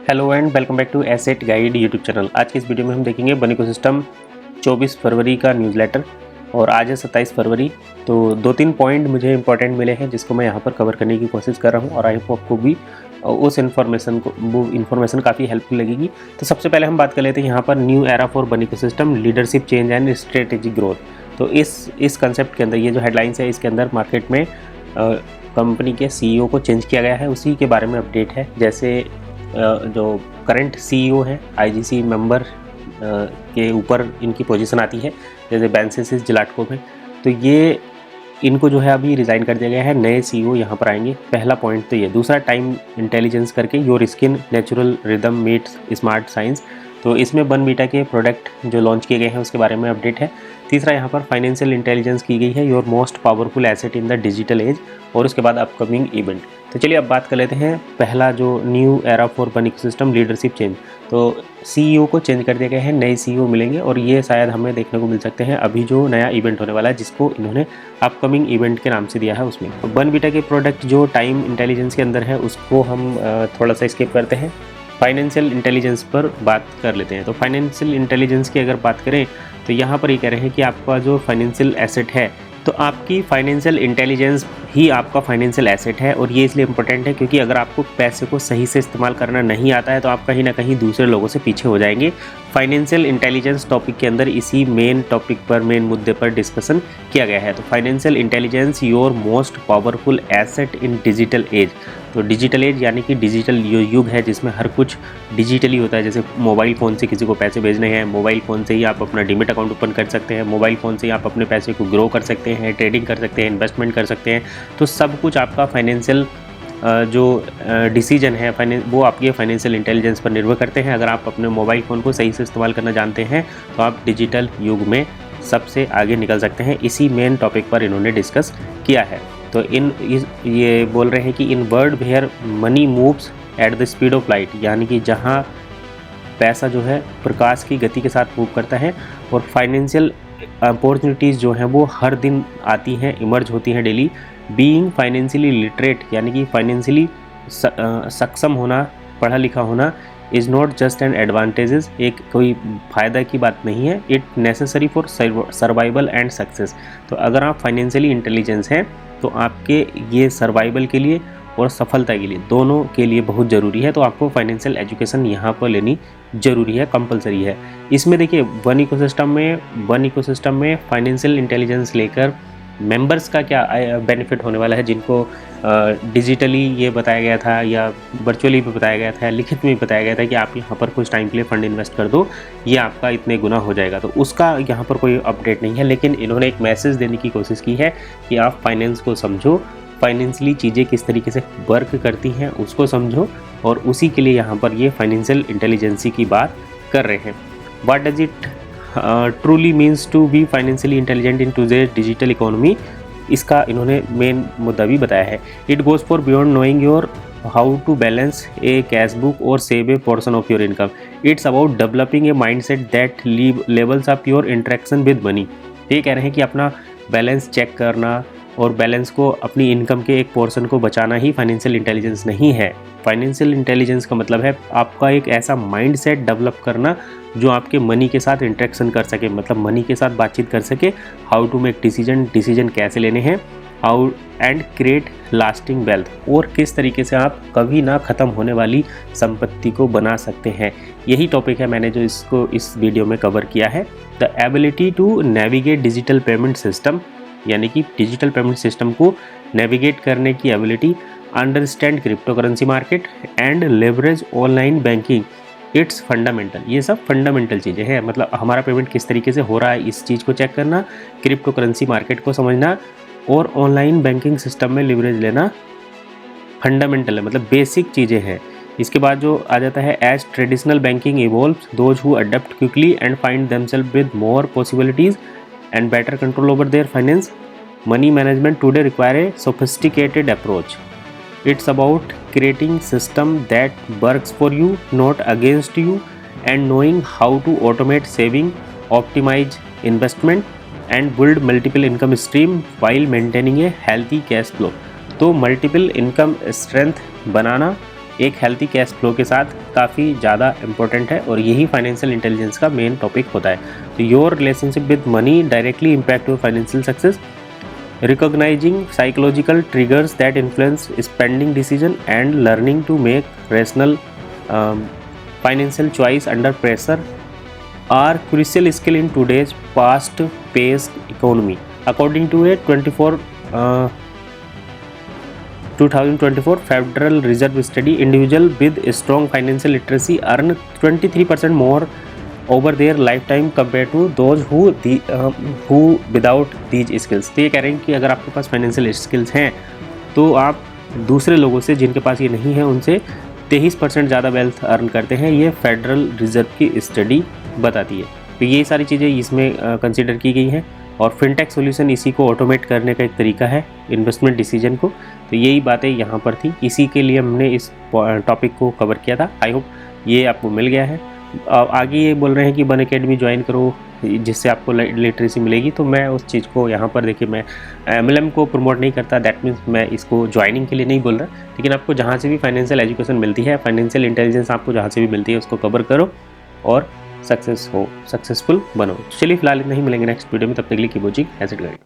Hello and welcome back to asset guide YouTube channel. आज की इस वीडियो में हम देखेंगे बन इकोसिस्टम 24 फरवरी का न्यूज़लेटर और आज है 27 फरवरी। तो 2-3 पॉइंट मुझे इंपॉर्टेंट मिले हैं जिसको मैं यहाँ पर कवर करने की कोशिश कर रहा हूँ और आई होप आपको भी उस इन्फॉर्मेशन काफ़ी हेल्पफुल लगेगी। तो सबसे पहले हम बात कर लेते हैं यहाँ पर न्यू एरा फॉर बन ecosystem leadership change and strategic growth. तो इस कंसेप्ट के अंदर ये जो हेडलाइंस है इसके अंदर मार्केट में कंपनी के CEO को चेंज किया गया है, उसी के बारे में अपडेट है। जैसे जो करंट CEO हैं IGC मेंबर के ऊपर इनकी पोजीशन आती है, जैसे बेंसेसिस जिलाटको में, तो ये इनको जो है अभी रिज़ाइन कर दिया गया है। नए CEO यहाँ पर आएंगे। पहला पॉइंट तो ये। दूसरा, टाइम इंटेलिजेंस करके your skin natural rhythm meets smart science, तो इसमें बन बीटा के प्रोडक्ट जो लॉन्च किए गए हैं उसके बारे में अपडेट है। तीसरा, यहाँ पर फाइनेंशियल इंटेलिजेंस की गई है, your most powerful asset in the digital age, और उसके बाद अपकमिंग इवेंट। तो चलिए अब बात कर लेते हैं पहला जो न्यू एरा फॉर बन इकोसिस्टम लीडरशिप चेंज। तो CEO को चेंज कर दिया गया है, नए CEO मिलेंगे और ये शायद हमें देखने को मिल सकते हैं अभी जो नया इवेंट होने वाला है जिसको इन्होंने अपकमिंग इवेंट के नाम से दिया है उसमें। बन बीटा के प्रोडक्ट जो टाइम इंटेलिजेंस के अंदर है उसको हम थोड़ा सा स्किप करते हैं, फाइनेंशियल इंटेलिजेंस पर बात कर लेते हैं। तो फाइनेंशियल इंटेलिजेंस की अगर बात करें तो यहाँ पर ये कह रहे हैं कि आपका जो फाइनेंशियल एसेट है, तो आपकी फाइनेंशियल इंटेलिजेंस ही आपका फाइनेंशियल एसेट है। और ये इसलिए इम्पोर्टेंट है क्योंकि अगर आपको पैसे को सही से इस्तेमाल करना नहीं आता है तो आप कहीं ना कहीं दूसरे लोगों से पीछे हो जाएंगे। फाइनेंशियल इंटेलिजेंस टॉपिक के अंदर इसी मेन टॉपिक पर, मेन मुद्दे पर डिस्कशन किया गया है। तो financial intelligence your most powerful asset in digital age. तो डिजिटल एज यानी कि डिजिटल युग है जिसमें हर कुछ डिजिटली होता है। जैसे मोबाइल फ़ोन से किसी को पैसे भेजने हैं, मोबाइल फ़ोन से ही आप अपना डीमेट अकाउंट ओपन कर सकते हैं, मोबाइल फ़ोन से ही आप अपने पैसे को ग्रो कर सकते हैं, ट्रेडिंग कर सकते हैं, इन्वेस्टमेंट कर सकते हैं। तो सब कुछ आपका फाइनेंशियल जो डिसीजन है वो आपके फाइनेंशियल इंटेलिजेंस पर निर्भर करते हैं। अगर आप अपने मोबाइल फ़ोन को सही से इस्तेमाल करना जानते हैं तो आप डिजिटल युग में सबसे आगे निकल सकते हैं। इसी मेन टॉपिक पर इन्होंने डिस्कस किया है। तो ये बोल रहे हैं कि in world where money moves at the speed of light, यानी कि जहाँ पैसा जो है प्रकाश की गति के साथ मूव करता है और फाइनेंशियल अपॉर्चुनिटीज़ जो हैं वो हर दिन आती हैं, इमर्ज होती हैं डेली। बीइंग फाइनेंशियली लिटरेट यानी कि फाइनेंशियली सक्षम होना, पढ़ा लिखा होना, is not just an advantages, एक कोई फ़ायदा की बात नहीं है, it necessary for survival and success. तो अगर आप फाइनेंशियली इंटेलिजेंस हैं तो आपके ये सर्वाइवल के लिए और सफलता के लिए, दोनों के लिए बहुत ज़रूरी है। तो आपको फाइनेंशियल एजुकेशन यहाँ पर लेनी ज़रूरी है, कंपलसरी है। इसमें देखिए वन इकोसिस्टम में फाइनेंशियल इंटेलिजेंस लेकर मेंबर्स का क्या बेनिफिट होने वाला है, जिनको डिजिटली ये बताया गया था या वर्चुअली भी बताया गया था या लिखित में भी बताया गया था कि आप यहाँ पर कुछ टाइम के लिए फंड इन्वेस्ट कर दो, ये आपका इतने गुना हो जाएगा। तो उसका यहाँ पर कोई अपडेट नहीं है, लेकिन इन्होंने एक मैसेज देने की कोशिश की है कि आप फाइनेंस को समझो, फाइनेंशियली चीज़ें किस तरीके से वर्क करती हैं उसको समझो, और उसी के लिए यहाँ पर ये फाइनेंशियल इंटेलिजेंसी की बात कर रहे हैं। What does it truly means to be financially intelligent in today's digital economy, इसका इन्होंने मेन मुद्दा भी बताया है। It goes for beyond knowing your how to balance a cash book और save a portion of your income, it's about developing a mindset that levels up your interaction with money. ये कह रहे हैं कि अपना बैलेंस चेक करना और balance को, अपनी इनकम के एक पोर्शन को बचाना ही फाइनेंशियल इंटेलिजेंस नहीं है। फाइनेंशियल इंटेलिजेंस का मतलब है आपका एक ऐसा माइंडसेट डेवलप करना जो आपके मनी के साथ इंटरेक्शन कर सके, मतलब मनी के साथ बातचीत कर सके, हाउ टू मेक डिसीजन कैसे लेने हैं, how and create lasting wealth, और किस तरीके से आप कभी ना ख़त्म होने वाली संपत्ति को बना सकते हैं। यही टॉपिक है मैंने जो इसको इस वीडियो में कवर किया है। The ability to navigate digital payment system, यानी कि डिजिटल पेमेंट सिस्टम को नेविगेट करने की ability, understand crypto currency market and leverage online banking, it's fundamental. ये सब फंडामेंटल चीज़ें हैं, मतलब हमारा पेमेंट किस तरीके से हो रहा है इस चीज़ को चेक करना, क्रिप्टो करेंसी मार्केट को समझना और ऑनलाइन बैंकिंग सिस्टम में लिवरेज लेना फंडामेंटल है, मतलब बेसिक चीज़ें हैं। इसके बाद जो आ जाता है, as traditional banking evolves, those who adapt quickly and find themself with more possibilities and better control over their finance, money management today require a sophisticated approach. It's about creating system that works for you, not against you, and knowing how to automate saving, optimize investment and build multiple income stream while maintaining a healthy cash flow. तो multiple income strength बनाना एक healthy cash flow के साथ काफ़ी ज़्यादा important है और यही financial intelligence का मेन टॉपिक होता है। तो your relationship with money directly impact your financial success, recognizing psychological triggers that influence spending decision and learning to make rational financial choice under pressure are crucial skill in today's fast-paced economy. According to a 2024 Federal Reserve study, individuals with strong financial literacy earn 23% more over their lifetime compared to those who without these skills। तो ये कह रहे हैं कि अगर आपके पास financial skills हैं तो आप दूसरे लोगों से जिनके पास ये नहीं है उनसे 23% ज़्यादा वेल्थ अर्न करते हैं। ये फेडरल रिजर्व की स्टडी बताती है। तो ये सारी चीज़ें इसमें कंसिडर की गई हैं और फिनटेक सॉल्यूशन इसी को ऑटोमेट करने का एक तरीका है इन्वेस्टमेंट डिसीजन को। तो यही बातें यहाँ पर थी, इसी के लिए हमने इस टॉपिक को कवर किया था। आई होप ये आपको मिल गया है। आगे ये बोल रहे हैं कि बन अकेडमी ज्वाइन करो जिससे आपको लिटरेसी मिलेगी, तो मैं उस चीज़ को यहाँ पर देखिए, मैं MLM को प्रमोट नहीं करता, दैट मीन्स मैं इसको ज्वाइनिंग के लिए नहीं बोल रहा, लेकिन आपको जहाँ से भी फाइनेंशियल एजुकेशन मिलती है, फाइनेंशियल इंटेलिजेंस आपको जहाँ से भी मिलती है उसको कवर करो और सक्सेसफुल बनो। चलिए फिलहाल इतना ही, मिलेंगे नेक्स्ट वीडियो में, तब तक के लिए कीप वॉचिंग एसेट गाइड।